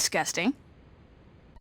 disgusting.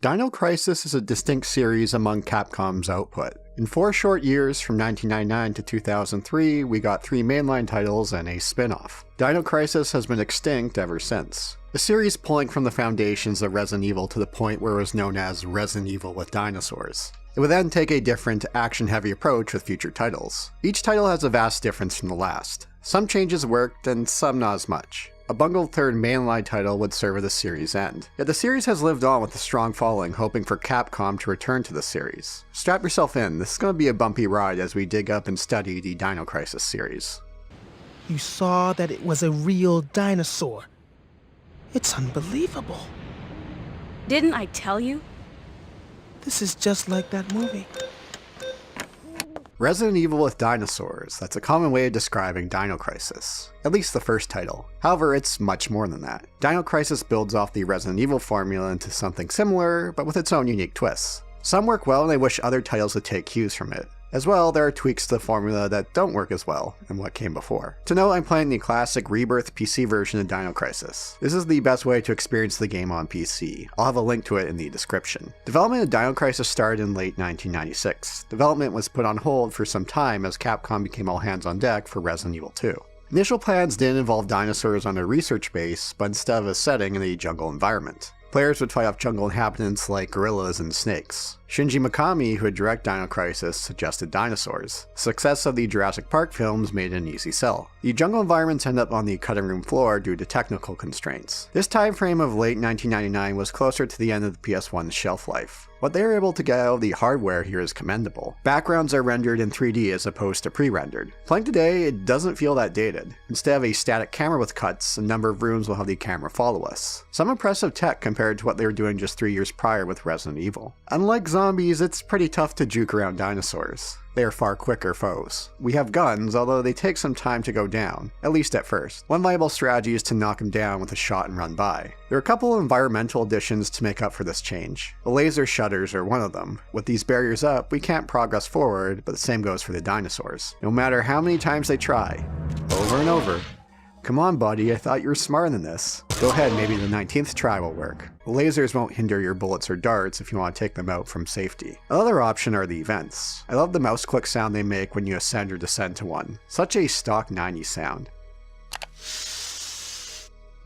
Dino Crisis is a distinct series among Capcom's output. In 4 short years, from 1999 to 2003, we got 3 mainline titles and a spin-off. Dino Crisis has been extinct ever since. The series pulling from the foundations of Resident Evil to the point where it was known as Resident Evil with Dinosaurs. It would then take a different, action-heavy approach with future titles. Each title has a vast difference from the last. Some changes worked, and some not as much. A bungled third mainline title would serve at the series' end. Yet the series has lived on with a strong following, hoping for Capcom to return to the series. Strap yourself in, this is going to be a bumpy ride as we dig up and study the Dino Crisis series. You saw that it was a real dinosaur. It's unbelievable. Didn't I tell you? This is just like that movie. Resident Evil with Dinosaurs, that's a common way of describing Dino Crisis. At least the first title. However, it's much more than that. Dino Crisis builds off the Resident Evil formula into something similar, but with its own unique twists. Some work well and I wish other titles would take cues from it. As well, there are tweaks to the formula that don't work as well in what came before. To note, I'm playing the classic Rebirth PC version of Dino Crisis. This is the best way to experience the game on PC. I'll have a link to it in the description. Development of Dino Crisis started in late 1996. Development was put on hold for some time as Capcom became all hands on deck for Resident Evil 2. Initial plans didn't involve dinosaurs on a research base, but instead of a setting in a jungle environment. Players would fight off jungle inhabitants like gorillas and snakes. Shinji Mikami, who had directed Dino Crisis, suggested dinosaurs. The success of the Jurassic Park films made it an easy sell. The jungle environments end up on the cutting room floor due to technical constraints. This time frame of late 1999 was closer to the end of the PS1's shelf life. What they were able to get out of the hardware here is commendable. Backgrounds are rendered in 3D as opposed to pre-rendered. Playing today, it doesn't feel that dated. Instead of a static camera with cuts, a number of rooms will have the camera follow us. Some impressive tech compared to what they were doing just 3 years prior with Resident Evil. Unlike zombies, it's pretty tough to juke around dinosaurs. They are far quicker foes. We have guns, although they take some time to go down, at least at first. One viable strategy is to knock them down with a shot and run by. There are a couple of environmental additions to make up for this change. The laser shutters are one of them. With these barriers up, we can't progress forward, but the same goes for the dinosaurs. No matter how many times they try, over and over. Come on, buddy, I thought you were smarter than this. Go ahead, maybe the 19th try will work. The lasers won't hinder your bullets or darts if you want to take them out from safety. Another option are the events. I love the mouse click sound they make when you ascend or descend to one. Such a stock 90s sound.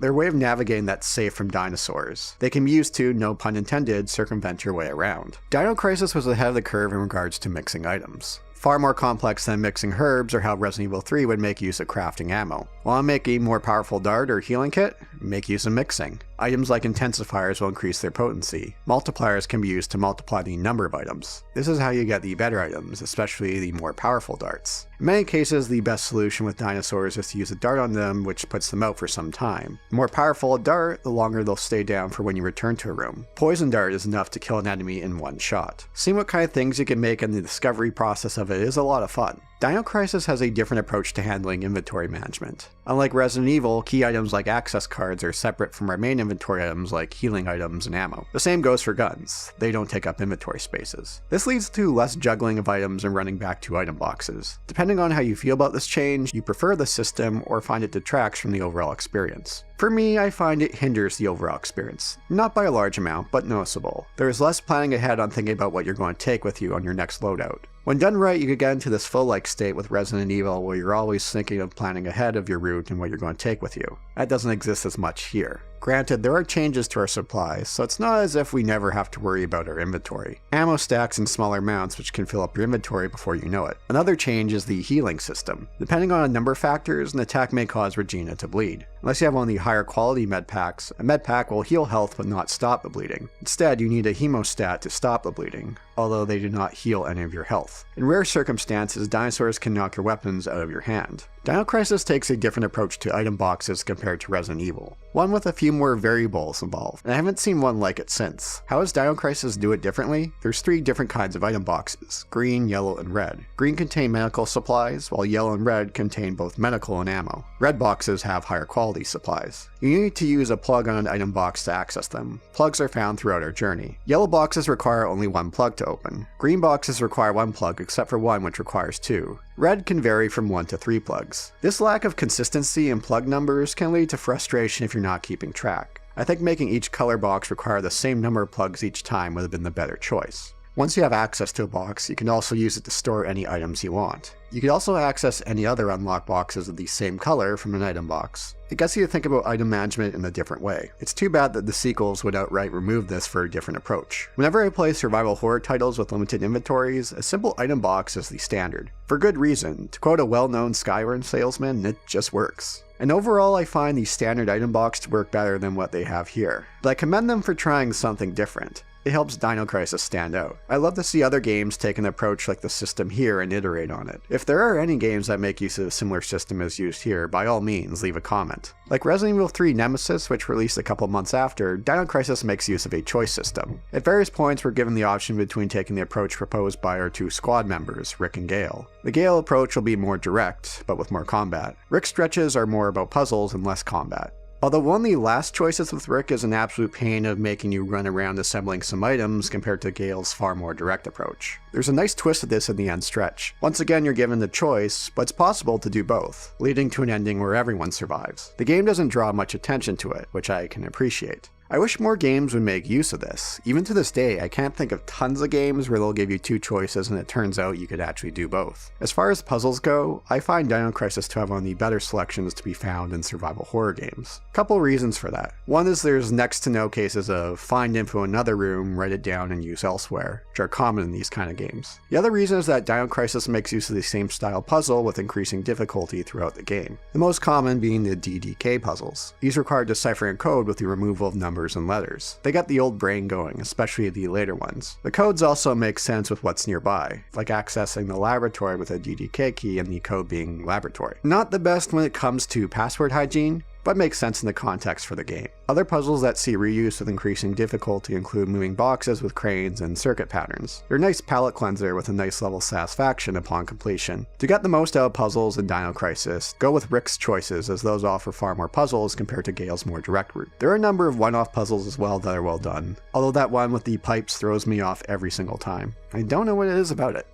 Their way of navigating that's safe from dinosaurs. They can be used to, no pun intended, circumvent your way around. Dino Crisis was ahead of the curve in regards to mixing items. Far more complex than mixing herbs or how Resident Evil 3 would make use of crafting ammo. Want to make a more powerful dart or healing kit? Make use of mixing. Items like intensifiers will increase their potency. Multipliers can be used to multiply the number of items. This is how you get the better items, especially the more powerful darts. In many cases, the best solution with dinosaurs is to use a dart on them, which puts them out for some time. The more powerful a dart, the longer they'll stay down for when you return to a room. Poison dart is enough to kill an enemy in one shot. Seeing what kind of things you can make in the discovery process of it is a lot of fun. Dino Crisis has a different approach to handling inventory management. Unlike Resident Evil, key items like access cards are separate from our main inventory items like healing items and ammo. The same goes for guns. They don't take up inventory spaces. This leads to less juggling of items and running back to item boxes. Depending on how you feel about this change, you prefer the system or find it detracts from the overall experience. For me, I find it hinders the overall experience. Not by a large amount, but noticeable. There is less planning ahead on thinking about what you're going to take with you on your next loadout. When done right, you could get into this flow-like state with Resident Evil where you're always thinking of planning ahead of your route and what you're going to take with you. That doesn't exist as much here. Granted, there are changes to our supplies, so it's not as if we never have to worry about our inventory. Ammo stacks in smaller amounts which can fill up your inventory before you know it. Another change is the healing system. Depending on a number of factors, an attack may cause Regina to bleed. Unless you have one of the higher quality med packs, a med pack will heal health but not stop the bleeding. Instead, you need a hemostat to stop the bleeding, although they do not heal any of your health. In rare circumstances, dinosaurs can knock your weapons out of your hand. Dino Crisis takes a different approach to item boxes compared to Resident Evil, one with a few more variables involved, and I haven't seen one like it since. How does Dino Crisis do it differently? There's 3 different kinds of item boxes: green, yellow, and red. Green contain medical supplies, while yellow and red contain both medical and ammo. Red boxes have higher quality supplies. You need to use a plug on an item box to access them. Plugs are found throughout our journey. Yellow boxes require only 1 plug to open. Green boxes require 1 plug except for one which requires 2. Red can vary from 1 to 3 plugs. This lack of consistency in plug numbers can lead to frustration if you're not keeping track. I think making each color box require the same number of plugs each time would have been the better choice. Once you have access to a box, you can also use it to store any items you want. You can also access any other unlocked boxes of the same color from an item box. It gets you to think about item management in a different way. It's too bad that the sequels would outright remove this for a different approach. Whenever I play survival horror titles with limited inventories, a simple item box is the standard. For good reason. To quote a well-known Skyrim salesman, it just works. And overall, I find the standard item box to work better than what they have here. But I commend them for trying something different. It helps Dino Crisis stand out. I love to see other games take an approach like the system here and iterate on it. If there are any games that make use of a similar system as used here, by all means, leave a comment. Like Resident Evil 3 Nemesis, which released a couple months after, Dino Crisis makes use of a choice system. At various points, we're given the option between taking the approach proposed by our two squad members, Rick and Gale. The Gale approach will be more direct, but with more combat. Rick's stretches are more about puzzles and less combat. Although one of the last choices with Rick is an absolute pain of making you run around assembling some items compared to Gale's far more direct approach. There's a nice twist to this in the end stretch. Once again, you're given the choice, but it's possible to do both, leading to an ending where everyone survives. The game doesn't draw much attention to it, which I can appreciate. I wish more games would make use of this. Even to this day, I can't think of tons of games where they'll give you two choices and it turns out you could actually do both. As far as puzzles go, I find Dino Crisis to have one of the better selections to be found in survival horror games. Couple reasons for that. One is there's next to no cases of find info in another room, write it down and use elsewhere, which are common in these kind of games. The other reason is that Dino Crisis makes use of the same style puzzle with increasing difficulty throughout the game. The most common being the DDK puzzles. These require deciphering code with the removal of numbers and letters. They got the old brain going, especially the later ones. The codes also make sense with what's nearby, like accessing the laboratory with a DDK key and the code being laboratory. Not the best when it comes to password hygiene, but makes sense in the context for the game. Other puzzles that see reuse with increasing difficulty include moving boxes with cranes and circuit patterns. They're a nice palate cleanser with a nice level of satisfaction upon completion. To get the most out of puzzles in Dino Crisis, go with Rick's choices as those offer far more puzzles compared to Gale's more direct route. There are a number of one-off puzzles as well that are well done, although that one with the pipes throws me off every single time. I don't know what it is about it.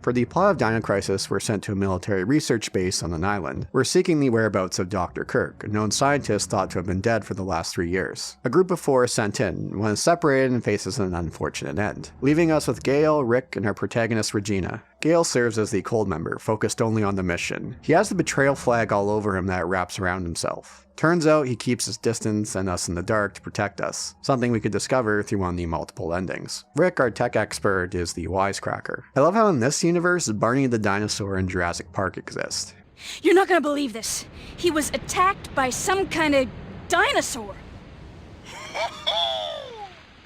For the plot of Dino Crisis, we're sent to a military research base on an island. We're seeking the whereabouts of Dr. Kirk, a known scientist thought to have been dead for the last 3 years. A group of 4 is sent in, one is separated and faces an unfortunate end, leaving us with Gale, Rick, and our protagonist Regina. Gale serves as the cold member, focused only on the mission. He has the betrayal flag all over him that wraps around himself. Turns out he keeps his distance and us in the dark to protect us, something we could discover through one of the multiple endings. Rick, our tech expert, is the wisecracker. I love how in this universe, Barney the dinosaur and Jurassic Park exist. You're not gonna believe this. He was attacked by some kind of dinosaur.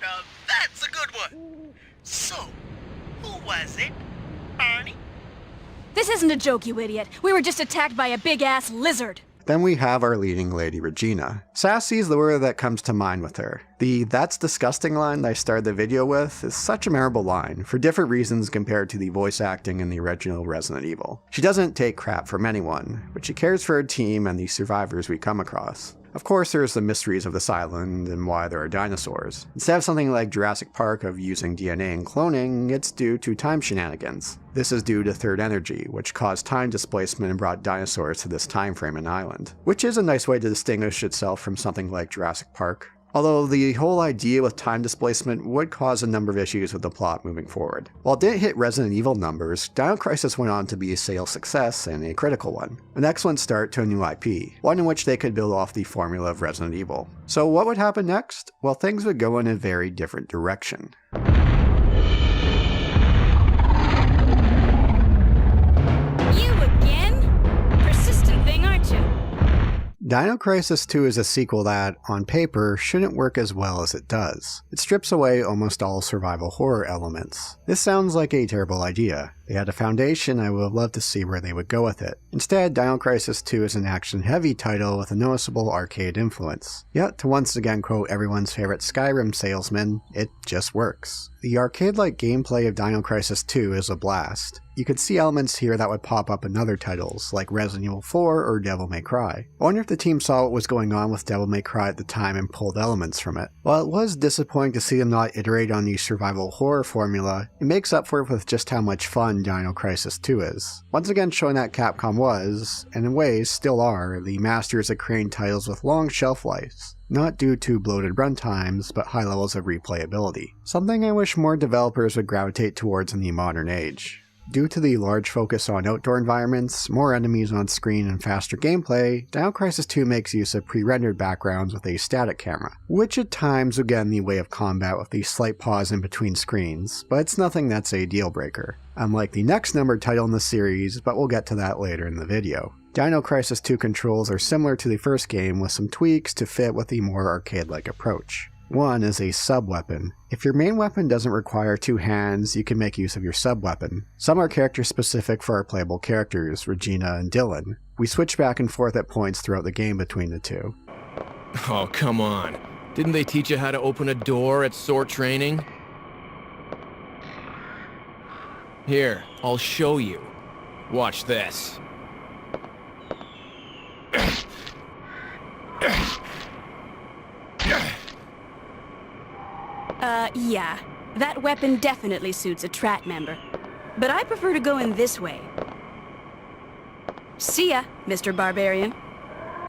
Now that's a good one. So, who was it? Barney? This isn't a joke, you idiot. We were just attacked by a big-ass lizard. Then we have our leading lady, Regina. Sassy is the word that comes to mind with her. The "that's disgusting" line that I started the video with is such a memorable line, for different reasons compared to the voice acting in the original Resident Evil. She doesn't take crap from anyone, but she cares for her team and the survivors we come across. Of course, there's the mysteries of this island and why there are dinosaurs. Instead of something like Jurassic Park of using DNA and cloning, it's due to time shenanigans. This is due to third energy, which caused time displacement and brought dinosaurs to this time frame and island, which is a nice way to distinguish itself from something like Jurassic Park. Although the whole idea with time displacement would cause a number of issues with the plot moving forward. While it didn't hit Resident Evil numbers, Dino Crisis went on to be a sales success and a critical one. An excellent start to a new IP, one in which they could build off the formula of Resident Evil. So what would happen next? Well, things would go in a very different direction. You again? Persistent thing, aren't you? Dino Crisis 2 is a sequel that, on paper, shouldn't work as well as it does. It strips away almost all survival horror elements. This sounds like a terrible idea. They had a foundation, I would have loved to see where they would go with it. Instead, Dino Crisis 2 is an action-heavy title with a noticeable arcade influence. Yet, to once again quote everyone's favorite Skyrim salesman, it just works. The arcade-like gameplay of Dino Crisis 2 is a blast. You could see elements here that would pop up in other titles, like Resident Evil 4 or Devil May Cry. I wonder if the team saw what was going on with Devil May Cry at the time and pulled elements from it. While it was disappointing to see them not iterate on the survival horror formula, it makes up for it with just how much fun fun Dino Crisis 2 is. Once again showing that Capcom was, and in ways still are, the masters of creating titles with long shelf lives. Not due to bloated runtimes, but high levels of replayability. Something I wish more developers would gravitate towards in the modern age. Due to the large focus on outdoor environments, more enemies on screen, and faster gameplay, Dino Crisis 2 makes use of pre-rendered backgrounds with a static camera, which at times will get in the way of combat with the slight pause in between screens, but it's nothing that's a deal breaker. Unlike the next numbered title in the series, but we'll get to that later in the video. Dino Crisis 2 controls are similar to the first game with some tweaks to fit with the more arcade-like approach. One is a sub-weapon. If your main weapon doesn't require two hands, you can make use of your sub-weapon. Some are character-specific for our playable characters, Regina and Dylan. We switch back and forth at points throughout the game between the two. Oh, come on. Didn't they teach you how to open a door at SWORD training? Here, I'll show you. Watch this. Yeah. That weapon definitely suits a Trat member. But I prefer to go in this way. See ya, Mr. Barbarian.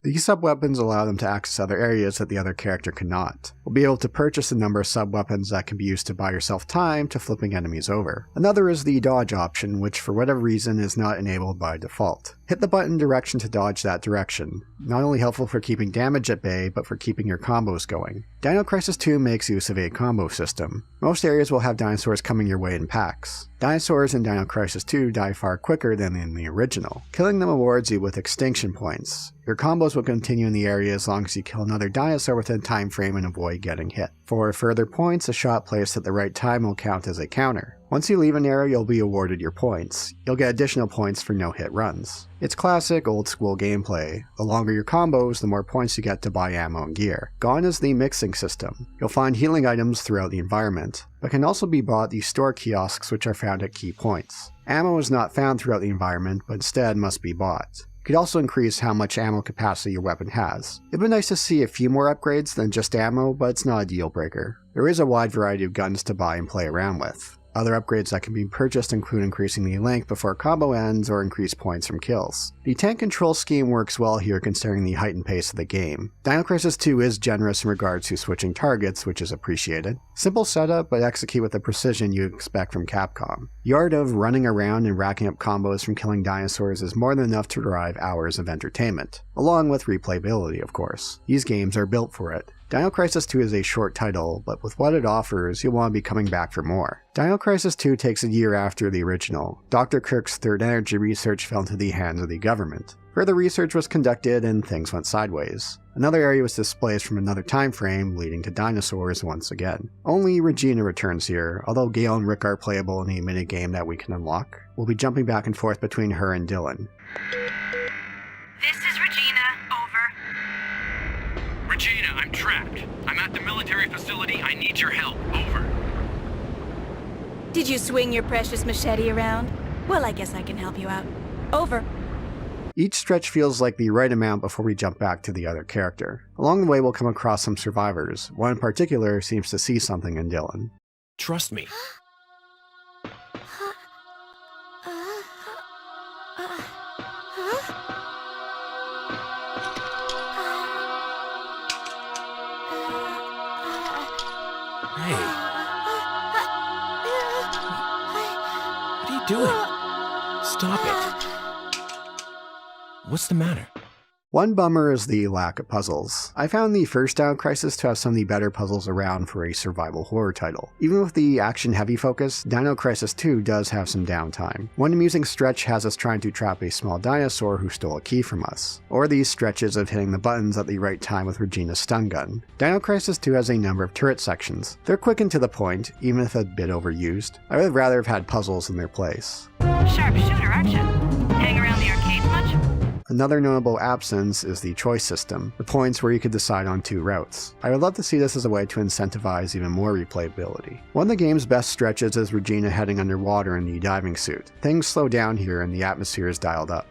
These sub-weapons allow them to access other areas that the other character cannot. We'll be able to purchase a number of sub-weapons that can be used to buy yourself time to flipping enemies over. Another is the dodge option, which for whatever reason is not enabled by default. Hit the button direction to dodge that direction. Not only helpful for keeping damage at bay, but for keeping your combos going. Dino Crisis 2 makes use of a combo system. Most areas will have dinosaurs coming your way in packs. Dinosaurs in Dino Crisis 2 die far quicker than in the original. Killing them awards you with extinction points. Your combos will continue in the area as long as you kill another dinosaur within a time frame and avoid getting hit. For further points, a shot placed at the right time will count as a counter. Once you leave an area, you'll be awarded your points. You'll get additional points for no-hit runs. It's classic, old-school gameplay. The longer your combos, the more points you get to buy ammo and gear. Gone is the mixing system. You'll find healing items throughout the environment, but can also be bought at the store kiosks which are found at key points. Ammo is not found throughout the environment, but instead must be bought. You could also increase how much ammo capacity your weapon has. It'd be nice to see a few more upgrades than just ammo, but it's not a deal breaker. There is a wide variety of guns to buy and play around with. Other upgrades that can be purchased include increasing the length before combo ends or increase points from kills. The tank control scheme works well here considering the heightened pace of the game. Dino Crisis 2 is generous in regards to switching targets, which is appreciated. Simple setup, but execute with the precision you expect from Capcom. The art of running around and racking up combos from killing dinosaurs is more than enough to derive hours of entertainment, along with replayability of course. These games are built for it. Dino Crisis 2 is a short title, but with what it offers, you'll want to be coming back for more. Dino Crisis 2 takes a year after the original. Dr. Kirk's third energy research fell into the hands of the government. Further research was conducted and things went sideways. Another area was displaced from another time frame, leading to dinosaurs once again. Only Regina returns here, although Gale and Rick are playable in a minigame that we can unlock. We'll be jumping back and forth between her and Dylan. This is Regina. Over. Regina, I'm trapped. I'm at the military facility. I need your help. Over. Did you swing your precious machete around? Well, I guess I can help you out. Over. Each stretch feels like the right amount before we jump back to the other character. Along the way we'll come across some survivors. One in particular seems to see something in Dylan. Trust me. Hey. What are you doing? Stop it. What's the matter? One bummer is the lack of puzzles. I found the first Dino Crisis to have some of the better puzzles around for a survival horror title. Even with the action-heavy focus, Dino Crisis 2 does have some downtime. One amusing stretch has us trying to trap a small dinosaur who stole a key from us, or these stretches of hitting the buttons at the right time with Regina's stun gun. Dino Crisis 2 has a number of turret sections. They're quick and to the point, even if a bit overused. I would rather have had puzzles in their place. Sharpshooter, aren't you? Hang around the arcades much? Another notable absence is the choice system, the points where you could decide on two routes. I would love to see this as a way to incentivize even more replayability. One of the game's best stretches is Regina heading underwater in the diving suit. Things slow down here and the atmosphere is dialed up.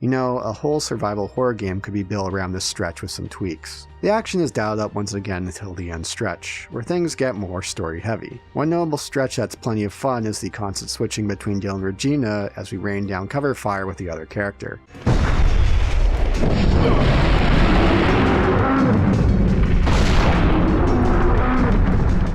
You know, a whole survival horror game could be built around this stretch with some tweaks. The action is dialed up once again until the end stretch, where things get more story heavy. One notable stretch that's plenty of fun is the constant switching between Dylan and Regina as we rain down cover fire with the other character.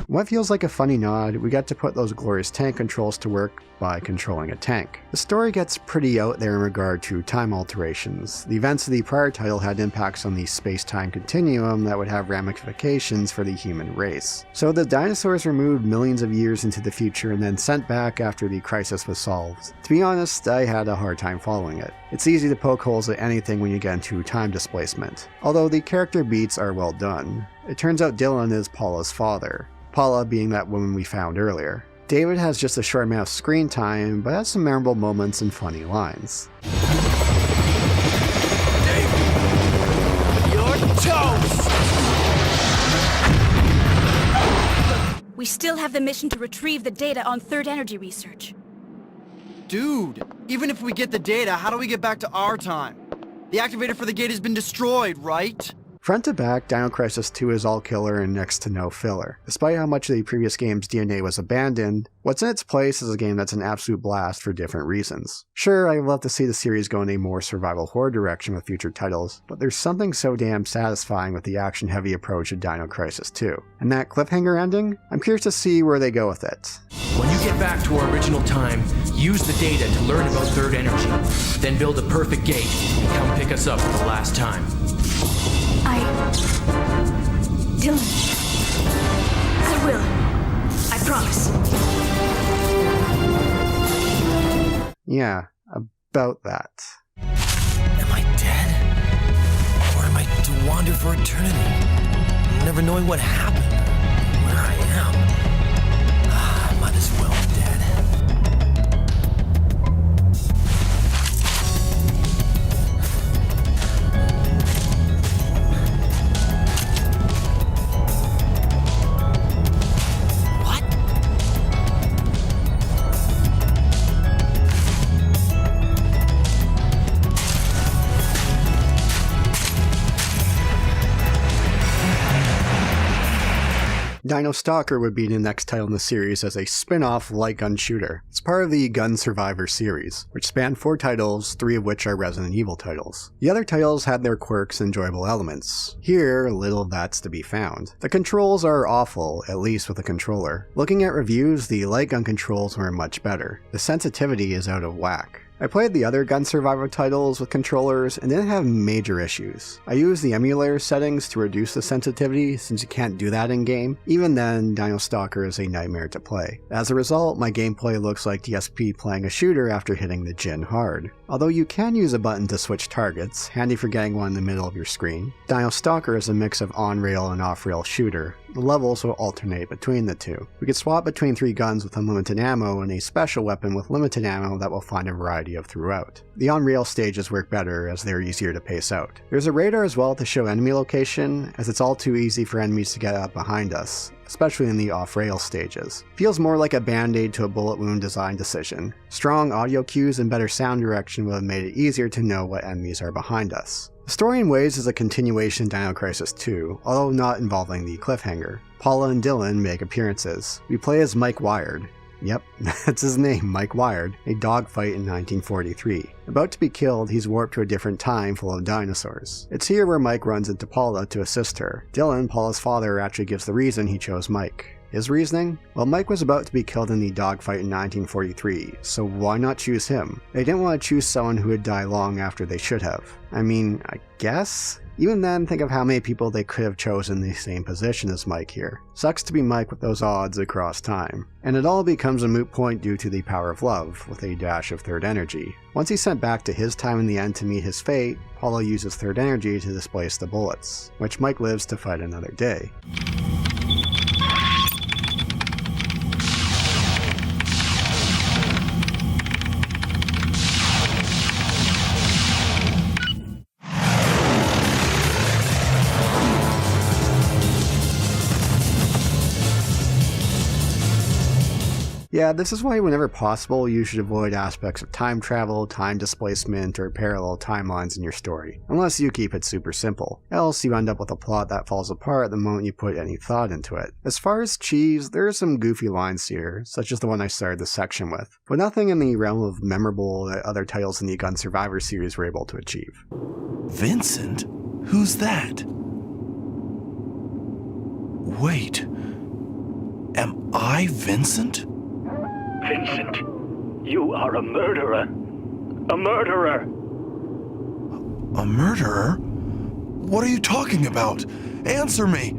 What feels like a funny nod, we get to put those glorious tank controls to work by controlling a tank. The story gets pretty out there in regard to time alterations. The events of the prior title had impacts on the space-time continuum that would have ramifications for the human race. So the dinosaurs were moved millions of years into the future and then sent back after the crisis was solved. To be honest, I had a hard time following it. It's easy to poke holes at anything when you get into time displacement. Although the character beats are well done. It turns out Dylan is Paula's father. Paula being that woman we found earlier. David has just a short amount of screen time, but has some memorable moments and funny lines. David, you're toast! We still have the mission to retrieve the data on third energy research. Dude, even if we get the data, how do we get back to our time? The activator for the gate has been destroyed, right? Front to back, Dino Crisis 2 is all killer and next to no filler. Despite how much of the previous game's DNA was abandoned, what's in its place is a game that's an absolute blast for different reasons. Sure, I'd love to see the series go in a more survival horror direction with future titles, but there's something so damn satisfying with the action-heavy approach of Dino Crisis 2. And that cliffhanger ending? I'm curious to see where they go with it. When you get back to our original time, use the data to learn about third energy, then build a perfect gate and come pick us up for the last time. Dylan. I will. I promise. Yeah, about that. Am I dead? Or am I to wander for eternity? Never knowing what happened, where I am. I might as well be dead. Dino Stalker would be the next title in the series as a spin-off light gun shooter. It's part of the Gun Survivor series, which spanned 4 titles, 3 of which are Resident Evil titles. The other titles had their quirks and enjoyable elements. Here, little of that's to be found. The controls are awful, at least with the controller. Looking at reviews, the light gun controls were much better. The sensitivity is out of whack. I played the other Gun Survivor titles with controllers and didn't have major issues. I used the emulator settings to reduce the sensitivity since you can't do that in game. Even then, Dino Stalker is a nightmare to play. As a result, my gameplay looks like DSP playing a shooter after hitting the gin hard. Although you can use a button to switch targets, handy for getting one in the middle of your screen. Dino Stalker is a mix of on-rail and off-rail shooter. The levels will alternate between the two. We could swap between 3 guns with unlimited ammo and a special weapon with limited ammo that will find a variety of throughout. The on-rail stages work better as they're easier to pace out. There's a radar as well to show enemy location, as it's all too easy for enemies to get up behind us, especially in the off-rail stages. Feels more like a band-aid to a bullet wound design decision. Strong audio cues and better sound direction would have made it easier to know what enemies are behind us. The story in ways is a continuation of Dino Crisis 2, although not involving the cliffhanger. Paula and Dylan make appearances. We play as Mike Wired. Yep, that's his name, Mike Wired, a dogfight in 1943. About to be killed, he's warped to a different time full of dinosaurs. It's here where Mike runs into Paula to assist her. Dylan, Paula's father, actually gives the reason he chose Mike. His reasoning? Well, Mike was about to be killed in the dogfight in 1943, so why not choose him? They didn't want to choose someone who would die long after they should have. I mean, I guess? Even then, think of how many people they could have chosen in the same position as Mike here. Sucks to be Mike with those odds across time. And it all becomes a moot point due to the power of love, with a dash of third energy. Once he's sent back to his time in the end to meet his fate, Paula uses third energy to displace the bullets, which Mike lives to fight another day. Yeah, this is why whenever possible you should avoid aspects of time travel, time displacement, or parallel timelines in your story, unless you keep it super simple. Else you end up with a plot that falls apart the moment you put any thought into it. As far as cheese, there are some goofy lines here, such as the one I started this section with, but nothing in the realm of memorable that other titles in the Gun Survivor series were able to achieve. Vincent? Who's that? Wait. Am I Vincent? Vincent, you are a murderer. A murderer! A murderer? What are you talking about? Answer me!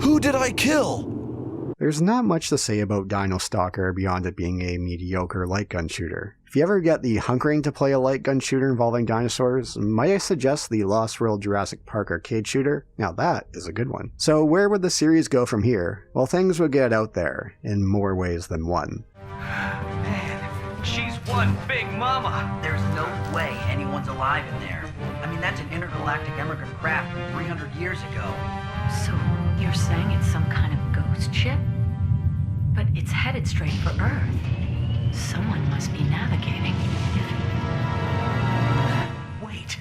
Who did I kill? There's not much to say about Dino Stalker beyond it being a mediocre light gun shooter. If you ever get the hunkering to play a light gun shooter involving dinosaurs, might I suggest the Lost World Jurassic Park arcade shooter? Now that is a good one. So where would the series go from here? Well, things would get out there, in more ways than one. Man, she's one big mama. There's no way anyone's alive in there. I mean, that's an intergalactic immigrant craft from 300 years ago. So, you're saying it's some kind of ghost ship? But it's headed straight for Earth. Someone must be navigating. Wait,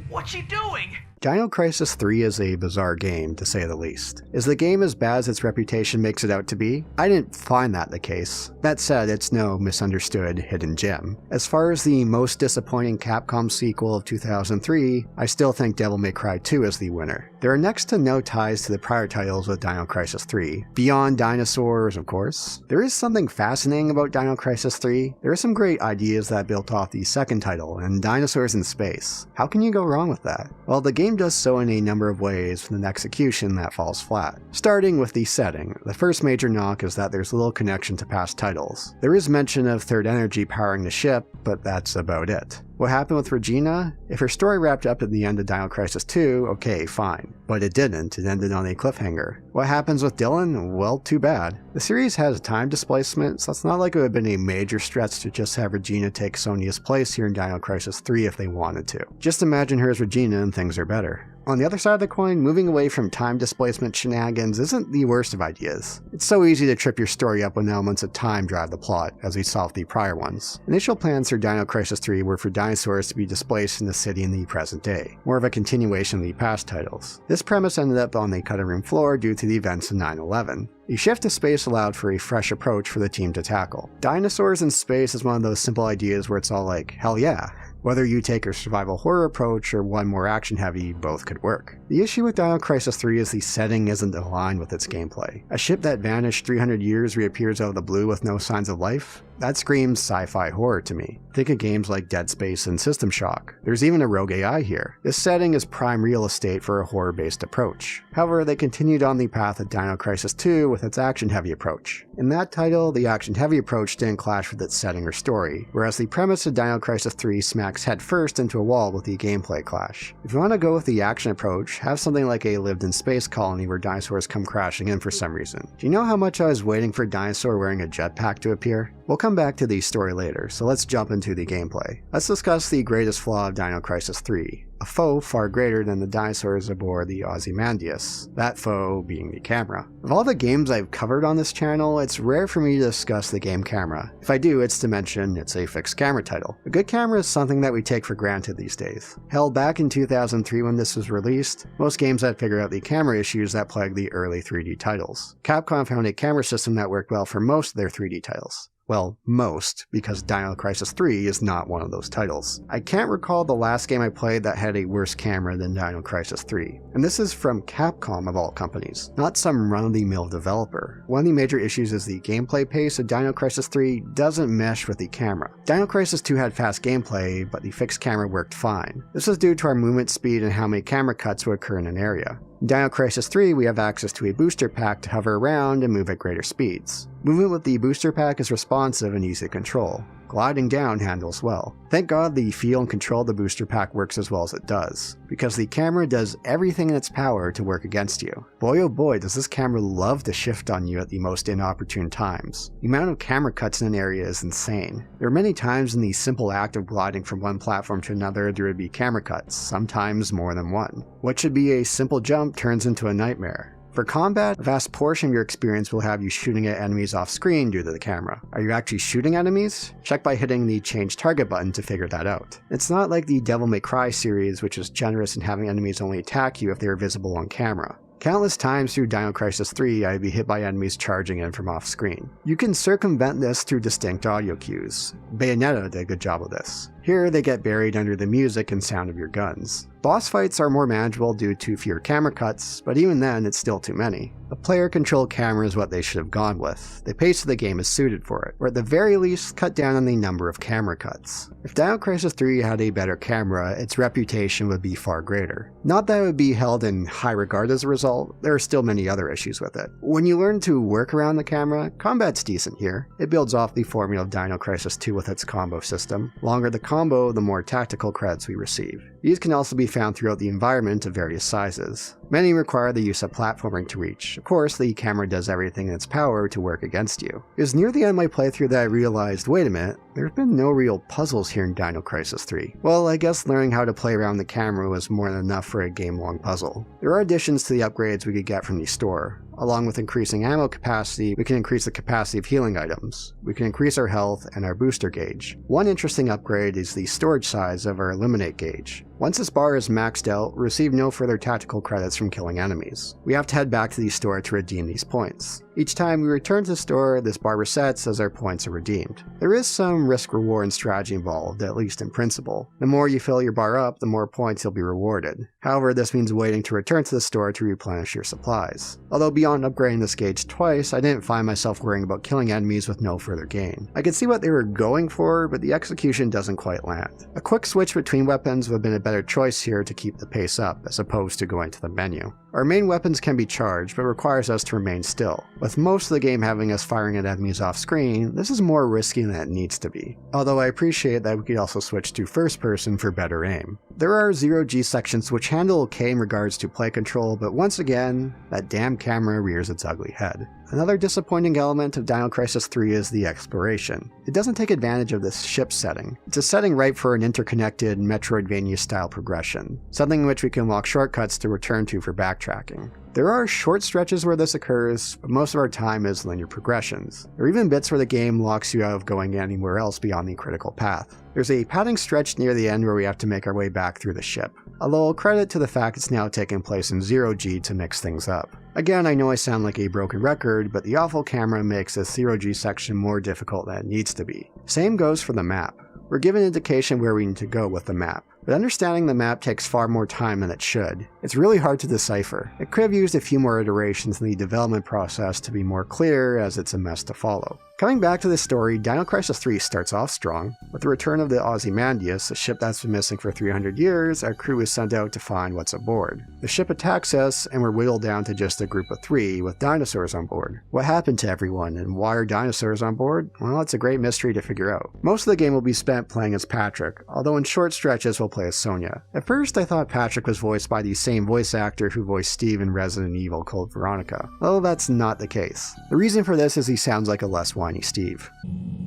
what's she doing? Dino Crisis 3 is a bizarre game, to say the least. Is the game as bad as its reputation makes it out to be? I didn't find that the case. That said, it's no misunderstood hidden gem. As far as the most disappointing Capcom sequel of 2003, I still think Devil May Cry 2 is the winner. There are next to no ties to the prior titles with Dino Crisis 3. Beyond Dinosaurs, of course. There is something fascinating about Dino Crisis 3. There are some great ideas that built off the second title, and dinosaurs in space. How can you go wrong with that? Well, the game does so in a number of ways with an execution that falls flat. Starting with the setting, the first major knock is that there's little connection to past titles. There is mention of third energy powering the ship, but that's about it. What happened with Regina? If her story wrapped up at the end of Dino Crisis 2, okay, fine. But it didn't, it ended on a cliffhanger. What happens with Dylan? Well, too bad. The series has time displacement, so it's not like it would have been a major stretch to just have Regina take Sonia's place here in Dino Crisis 3 if they wanted to. Just imagine her as Regina and things are better. On the other side of the coin, moving away from time displacement shenanigans isn't the worst of ideas. It's so easy to trip your story up when elements of time drive the plot, as we saw with the prior ones. Initial plans for Dino Crisis 3 were for dinosaurs to be displaced in the city in the present day, more of a continuation of the past titles. This premise ended up on the cutting room floor due to the events of 9/11. The shift to space allowed for a fresh approach for the team to tackle. Dinosaurs in space is one of those simple ideas where it's all like, hell yeah. Whether you take a survival horror approach or one more action heavy, both could work. The issue with Dino Crisis 3 is the setting isn't aligned with its gameplay. A ship that vanished 300 years reappears out of the blue with no signs of life? That screams sci-fi horror to me. Think of games like Dead Space and System Shock. There's even a rogue AI here. This setting is prime real estate for a horror-based approach. However, they continued on the path of Dino Crisis 2 with its action-heavy approach. In that title, the action-heavy approach didn't clash with its setting or story, whereas the premise of Dino Crisis 3 smacks headfirst into a wall with the gameplay clash. If you want to go with the action approach, have something like a lived-in-space colony where dinosaurs come crashing in for some reason. Do you know how much I was waiting for a dinosaur wearing a jetpack to appear? We'll come back to the story later, so let's jump into the gameplay. Let's discuss the greatest flaw of Dino Crisis 3, a foe far greater than the dinosaurs aboard the Ozymandias, that foe being the camera. Of all the games I've covered on this channel, it's rare for me to discuss the game camera. If I do, it's to mention it's a fixed camera title. A good camera is something that we take for granted these days. Hell, back in 2003 when this was released, most games had figured out the camera issues that plagued the early 3D titles. Capcom found a camera system that worked well for most of their 3D titles. Well, most, because Dino Crisis 3 is not one of those titles. I can't recall the last game I played that had a worse camera than Dino Crisis 3. And this is from Capcom of all companies, not some run-of-the-mill developer. One of the major issues is the gameplay pace of Dino Crisis 3 doesn't mesh with the camera. Dino Crisis 2 had fast gameplay, but the fixed camera worked fine. This was due to our movement speed and how many camera cuts would occur in an area. In Dino Crisis 3, we have access to a booster pack to hover around and move at greater speeds. Movement with the booster pack is responsive and easy to control. Gliding down handles well. Thank God the feel and control of the booster pack works as well as it does, because the camera does everything in its power to work against you. Boy oh boy does this camera love to shift on you at the most inopportune times. The amount of camera cuts in an area is insane. There are many times in the simple act of gliding from one platform to another there would be camera cuts, sometimes more than one. What should be a simple jump turns into a nightmare. For combat, a vast portion of your experience will have you shooting at enemies off screen due to the camera. Are you actually shooting enemies? Check by hitting the change target button to figure that out. It's not like the Devil May Cry series, which is generous in having enemies only attack you if they are visible on camera. Countless times through Dino Crisis 3, I'd be hit by enemies charging in from off-screen. You can circumvent this through distinct audio cues. Bayonetta did a good job of this. Here, they get buried under the music and sound of your guns. Boss fights are more manageable due to fewer camera cuts, but even then, it's still too many. A player-controlled camera is what they should have gone with. The pace of the game is suited for it, or at the very least, cut down on the number of camera cuts. If Dino Crisis 3 had a better camera, its reputation would be far greater. Not that it would be held in high regard as a result, there are still many other issues with it. When you learn to work around the camera, combat's decent here. It builds off the formula of Dino Crisis 2 with its combo system. Longer the combo, the more tactical credits we receive. These can also be found throughout the environment of various sizes. Many require the use of platforming to reach. Of course, the camera does everything in its power to work against you. It was near the end of my playthrough that I realized, wait a minute, there's been no real puzzles here in Dino Crisis 3. Well, I guess learning how to play around the camera was more than enough for a game-long puzzle. There are additions to the upgrades we could get from the store. Along with increasing ammo capacity, we can increase the capacity of healing items. We can increase our health and our booster gauge. One interesting upgrade is the storage size of our eliminate gauge. Once this bar is maxed out, we receive no further tactical credits from killing enemies. We have to head back to the store to redeem these points. Each time we return to the store, this bar resets as our points are redeemed. There is some risk-reward strategy involved, at least in principle. The more you fill your bar up, the more points you'll be rewarded. However, this means waiting to return to the store to replenish your supplies. Although beyond upgrading this gauge twice, I didn't find myself worrying about killing enemies with no further gain. I could see what they were going for, but the execution doesn't quite land. A quick switch between weapons would have been a better choice here to keep the pace up, as opposed to going to the menu. Our main weapons can be charged, but requires us to remain still. With most of the game having us firing at enemies off screen, this is more risky than it needs to be. Although I appreciate that we could also switch to first person for better aim. There are 0G sections which handle okay in regards to play control, but once again, that damn camera rears its ugly head. Another disappointing element of Dino Crisis 3 is the exploration. It doesn't take advantage of this ship setting. It's a setting ripe for an interconnected Metroidvania-style progression, something in which we can unlock shortcuts to return to for backtracking. There are short stretches where this occurs, but most of our time is linear progressions. There are even bits where the game locks you out of going anywhere else beyond the critical path. There's a padding stretch near the end where we have to make our way back through the ship. Although I'll credit to the fact it's now taking place in 0G to mix things up. Again, I know I sound like a broken record, but the awful camera makes this 0G section more difficult than it needs to be. Same goes for the map. We're given an indication where we need to go with the map, but understanding the map takes far more time than it should. It's really hard to decipher. It could have used a few more iterations in the development process to be more clear, as it's a mess to follow. Coming back to the story, Dino Crisis 3 starts off strong. With the return of the Ozymandias, a ship that's been missing for 300 years, our crew is sent out to find what's aboard. The ship attacks us, and we're whittled down to just a group of 3, with dinosaurs on board. What happened to everyone, and why are dinosaurs on board? Well, it's a great mystery to figure out. Most of the game will be spent playing as Patrick, although in short stretches we'll play as Sonia. At first I thought Patrick was voiced by the same voice actor who voiced Steve in Resident Evil Code Veronica, though that's not the case. The reason for this is he sounds like a less whiny Steve.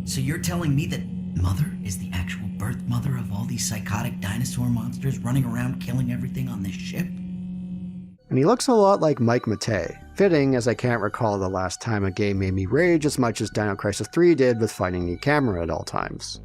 So you're telling me that Mother is the actual birth mother of all these psychotic dinosaur monsters running around killing everything on this ship? And he looks a lot like Mike Matei. Fitting, as I can't recall the last time a game made me rage as much as Dino Crisis 3 did with fighting the camera at all times.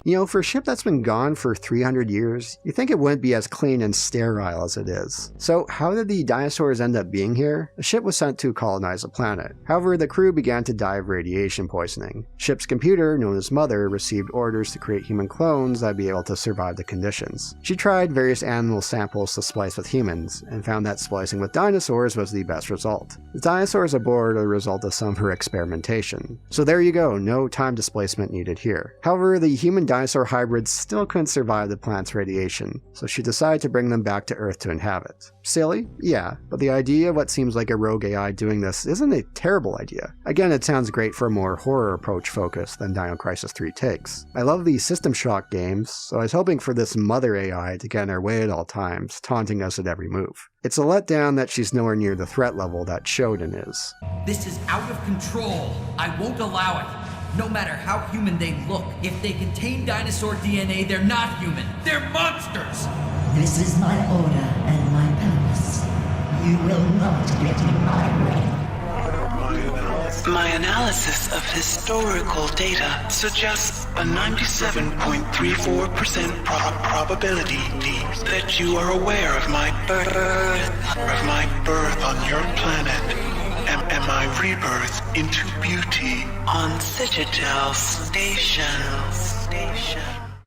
You know, for a ship that's been gone for 300 years, you'd think it wouldn't be as clean and sterile as it is. So how did the dinosaurs end up being here? The ship was sent to colonize the planet. However, the crew began to die of radiation poisoning. Ship's computer, known as Mother, received orders to create human clones that'd be able to survive the conditions. She tried various animal samples to splice with humans, and found that splicing with dinosaurs was the best result. The dinosaurs aboard are the result of some of her experimentation. So there you go, no time displacement needed here. However, the human dinosaur hybrids still couldn't survive the planet's radiation, so she decided to bring them back to Earth to inhabit. Silly? Yeah, but the idea of what seems like a rogue AI doing this isn't a terrible idea. Again, it sounds great for a more horror approach focus than Dino Crisis 3 takes. I love the System Shock games, so I was hoping for this Mother AI to get in our way at all times, taunting us at every move. It's a letdown that she's nowhere near the threat level that Shodan is. This is out of control. I won't allow it. No matter how human they look, if they contain dinosaur DNA, they're not human. They're monsters! This is my order and my purpose. You will not get in my way. My analysis of historical data suggests a 97.34% probability that you are aware of my birth on your planet and my rebirth into beauty on Citadel Station.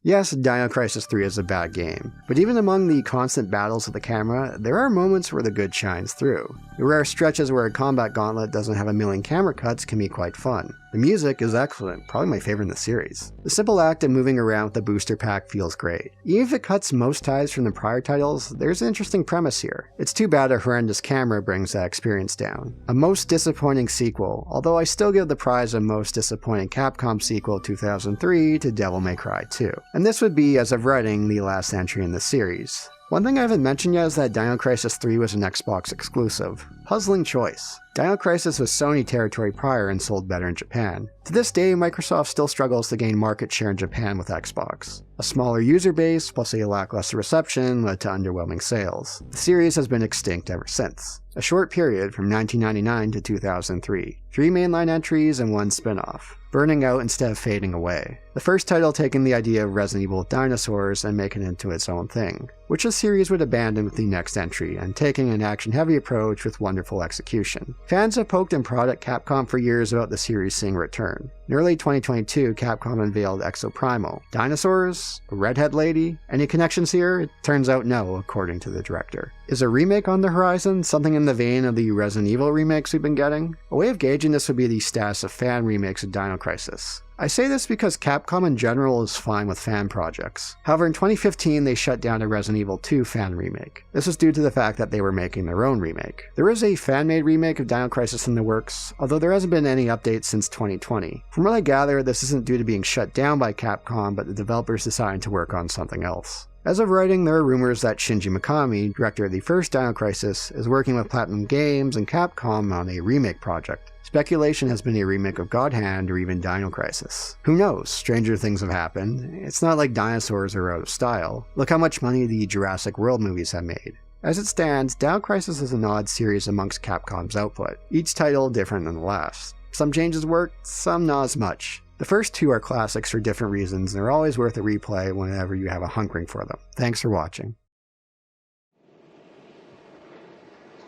Yes, Dino Crisis 3 is a bad game, but even among the constant battles with the camera, there are moments where the good shines through. The rare stretches where a combat gauntlet doesn't have a million camera cuts can be quite fun. The music is excellent, probably my favorite in the series. The simple act of moving around with the booster pack feels great. Even if it cuts most ties from the prior titles, there's an interesting premise here. It's too bad a horrendous camera brings that experience down. A most disappointing sequel, although I still give the prize of most disappointing Capcom sequel 2003 to Devil May Cry 2. And this would be, as of writing, the last entry in the series. One thing I haven't mentioned yet is that Dino Crisis 3 was an Xbox exclusive. Puzzling choice. Dino Crisis was Sony territory prior and sold better in Japan. To this day, Microsoft still struggles to gain market share in Japan with Xbox. A smaller user base plus a lackluster reception led to underwhelming sales. The series has been extinct ever since. A short period from 1999 to 2003. 3 mainline entries and 1 spin-off, burning out instead of fading away. The first title taking the idea of Resident Evil with dinosaurs and making it into its own thing, which the series would abandon with the next entry and taking an action-heavy approach with wonderful execution. Fans have poked and prodded at Capcom for years about the series seeing a return. In early 2022, Capcom unveiled Exoprimal. Dinosaurs? A redhead lady? Any connections here? It turns out no, according to the director. Is a remake on the horizon? Something in the vein of the Resident Evil remakes we've been getting? A way of gauging this would be the status of fan remakes of Dino Crisis. I say this because Capcom in general is fine with fan projects. However, in 2015 they shut down a Resident Evil 2 fan remake. This was due to the fact that they were making their own remake. There is a fan-made remake of Dino Crisis in the works, although there hasn't been any updates since 2020. From what I gather, this isn't due to being shut down by Capcom, but the developers decided to work on something else. As of writing, there are rumors that Shinji Mikami, director of the first Dino Crisis, is working with Platinum Games and Capcom on a remake project. Speculation has been a remake of God Hand or even Dino Crisis. Who knows? Stranger things have happened. It's not like dinosaurs are out of style. Look how much money the Jurassic World movies have made. As it stands, Dino Crisis is an odd series amongst Capcom's output, each title different than the last. Some changes worked, some not as much. The first 2 are classics for different reasons, and they're always worth a replay whenever you have a hunkering for them. Thanks for watching.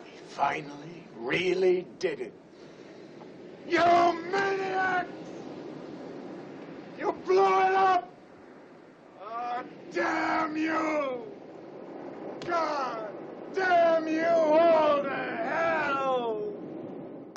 We finally really did it. You made